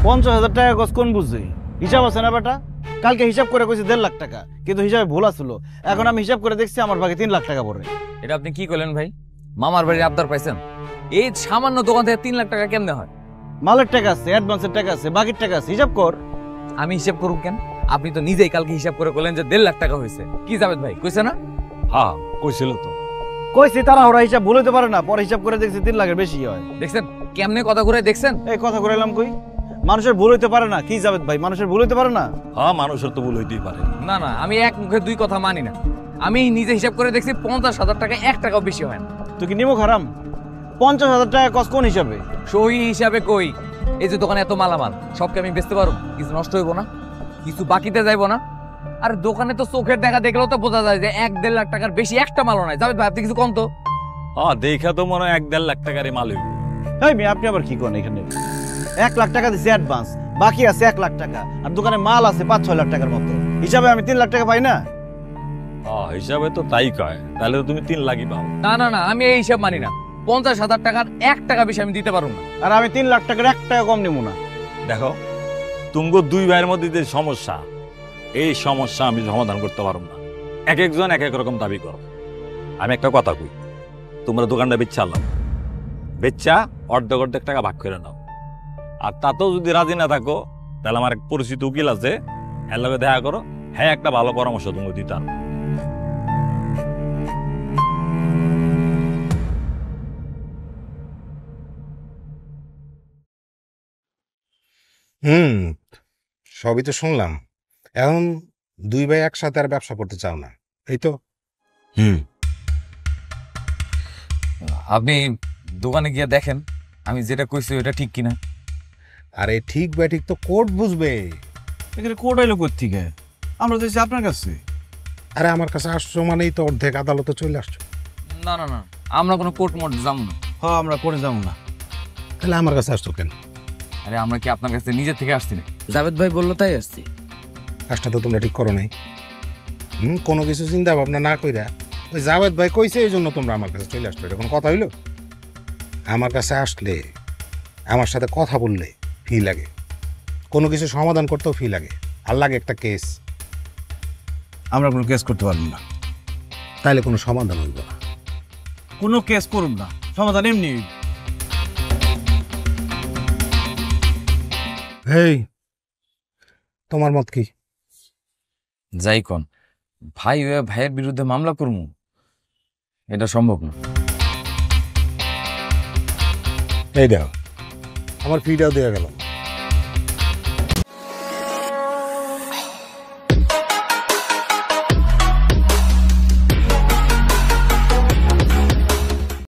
50,000 টাকা গছ কোন বুঝে? হিসাব আছে না বেটা? কালকে হিসাব করে কইছি 1.5 লাখ টাকা, কিন্তু হিসাবে ভুল আছিল। এখন আমি হিসাব করে দেখছি আমার ভাগে 3 লাখ টাকা পড়ে। এটা আপনি কি করলেন ভাই? মামার বাড়ির আবদার পাইছেন? এই সামান্য দোকান থেকে 3 লাখ টাকা কেমনে হয়? মালের টাকা আছে, অ্যাডভান্সের টাকা আছে, বাকির টাকা আছে, হিসাব কর। আমি হিসাব করুন কেন? আপনি তো নিজেই কালকে হিসাব করে বললেন যে 1.5 লাখ টাকা হয়েছে। কি জাবেদ ভাই কইছে না? হ্যাঁ কইছিল তো। কইছি তারা ওরা হিসাব ভুল হতে পারে না, পরে হিসাব করে দেখছি 3 লাখের বেশি হয়। দেখছেন কেমনে কথা ঘুরে দেখছেন? এই কথা কইলাম কই? মানুষের ভুল হইতে পারে না, কি জাবেদ ভাই? মানুষের ভুল হইতে পারে না? হ্যাঁ মানুষের তো ভুল হইতেই পারে। না না, আমি এক মুখে দুই কথা মানি না। আমি নিজে হিসাব করে দেখছি 50,000 টাকা 1 টাকাও বেশি হয় না। তুই কি নিমক হারাম? 50,000 টাকা কস কোন হিসাবে? সহি হিসাবে কই, এই যে দোকানে এত মালামাল সবকে আমি বেচতে পারবো? কিছু নষ্ট হইব না? কিছু বাকিতে যাইব না? আর দোকানে তো চোখের দেখা দেখলেও তো বোঝা যায় যে 1-1.5 লাখ টাকার বেশি একটা মালও নাই। জাবেদ ভাই আপনি কিছু কম তো। হ্যাঁ দেখা তো মনে হয় 1-1.5 লাখ টাকারই মাল হইব। এই মেয়ে আপনি আবার কি করেন এখানে? 1 লাখ টাকা দিছি অ্যাডভান্স, বাকি আছে 1 লাখ টাকা, আর দোকানে মাল আছে 5-6 লাখ টাকার মতো। হিসাবে আমি 3 লাখ টাকা পাই না? হ্যাঁ হিসাবে তো তাই কয়, তাহলে তো তুমি 3 লাখই পাও। না না না, আমি এই হিসাব মানি না। 50,000 টাকার 1 টাকা বেশি আমি দিতে পারবো না। আর আমি 3 লাখ টাকার 1 টাকা কম নিব না। দেখো তুমগো দুই ভাইয়ের মধ্যে যে সমস্যা, এই সমস্যা আমি সমাধান করতে পারবো না। এক একজন এক এক রকম দাবি করো। আমি একটা কথা কই, তোমরা দোকানটা বেচা নাও, বেচা অর্ধেক অর্ধেক টাকা ভাগ করে নাও। আর তাতেও যদি রাজি না থাকো, তাহলে আমার এক পরিচিত উকিল আছে, এর লগে দেখা করো, হ্যাঁ একটা ভালো পরামর্শ তুমি দিতে পারবো। হুম, সবই তো শুনলাম। এখন দুই ভাই একসাথে আর ব্যবসা করতে চাও না, এই তো? আপনি দোকানে গিয়ে দেখেন আমি যেটা কইছি ওটা ঠিক কিনা। আরে ঠিক বা ঠিক তো কোর্ট বুঝবে। এখানে কোর্ট আইলো কোত্থেকে? আমরা তো এসেছি আপনার কাছে। আরে আমার কাছে আসছো মানেই তো অর্ধেক আদালতে চলে আসছো। না না না, আমরা কোনো কোর্ট মোট যাবো না। হ্যাঁ আমরা কোর্টে যাবো না। তাহলে আমার কাছে আসছো কেন? আরে আমরা কি আপনার কাছে নিজের থেকে আসছি না? জাভেদ ভাই বললো তাই আসছি। কাজটা তো তোমরা ঠিক করো নাই। কোনো কিছু চিন্তা ভাবনা না কইরা ওই জাভেদ ভাই কইছে এই জন্য তোমরা আমার কাছে চলে আসছো, এটা কোনো কথা হইলো? আমার কাছে আসলে আমার সাথে কথা বললে ফি লাগে, কোনো কিছু সমাধান করতেও ফি লাগে, আর লাগে একটা কেস। আমরা কোনো কেস করতে পারবো না। তাইলে কোনো সমাধান হইব না। কোনো কেস করুন না, সমাধান এমনি। এই তোমার মত কি? যাই কোন ভাই হয়ে ভাইয়ের বিরুদ্ধে মামলা করবো, এটা সম্ভব না। এই দাও, আমার ফিটাও দেওয়া গেল।